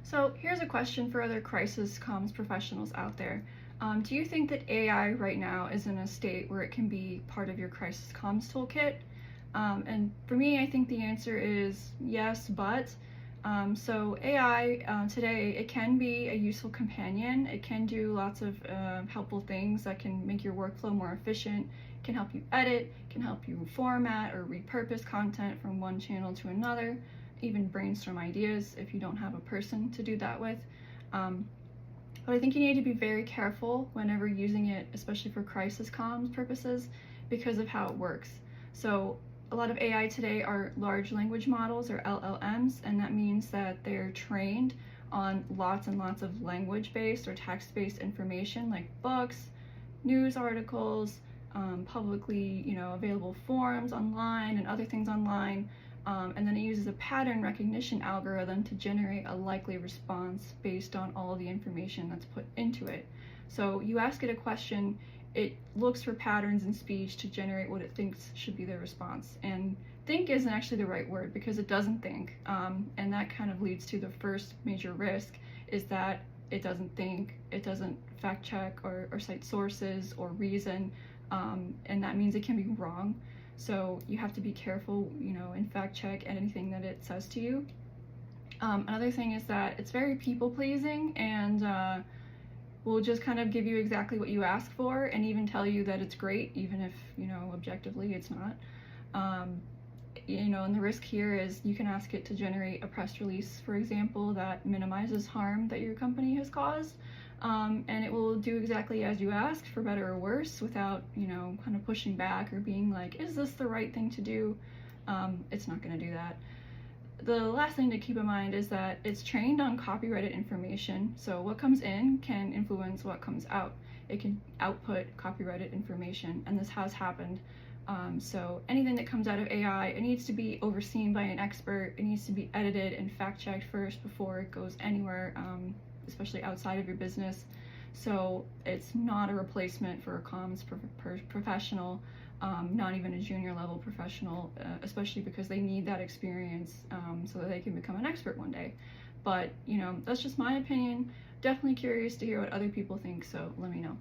So here's a question for other crisis comms professionals out there. Do you think that AI right now is in a state where it can be part of your crisis comms toolkit? And for me, I think the answer is yes, but. So AI today, it can be a useful companion. It can do lots of helpful things that can make your workflow more efficient, can help you edit, can help you format or repurpose content from one channel to another, even brainstorm ideas if you don't have a person to do that with. But I think you need to be very careful whenever using it, especially for crisis comms purposes, because of how it works. So a lot of AI today are large language models, or LLMs, and that means that they're trained on lots and lots of language-based or text-based information like books, news articles, publicly available forums online and other things online. And then it uses a pattern recognition algorithm to generate a likely response based on all of the information that's put into it. So you ask it a question, it looks for patterns in speech to generate what it thinks should be the response. And think isn't actually the right word because it doesn't think. And that kind of leads to the first major risk, is that it doesn't think, it doesn't fact check or cite sources or reason, and that means it can be wrong. So you have to be careful, and fact check anything that it says to you. Another thing is that it's very people pleasing and will just kind of give you exactly what you ask for and even tell you that it's great, even if, objectively it's not. And the risk here is you can ask it to generate a press release, for example, that minimizes harm that your company has caused. And it will do exactly as you asked, for better or worse, without, kind of pushing back or being like, is this the right thing to do? It's not going to do that. The last thing to keep in mind is that it's trained on copyrighted information, so what comes in can influence what comes out. It can output copyrighted information, and this has happened. So anything that comes out of AI, it needs to be overseen by an expert, it needs to be edited and fact-checked first before it goes anywhere, especially outside of your business. So it's not a replacement for a comms professional, not even a junior level professional, especially because they need that experience so that they can become an expert one day. But that's just my opinion. Definitely curious to hear what other people think, so let me know.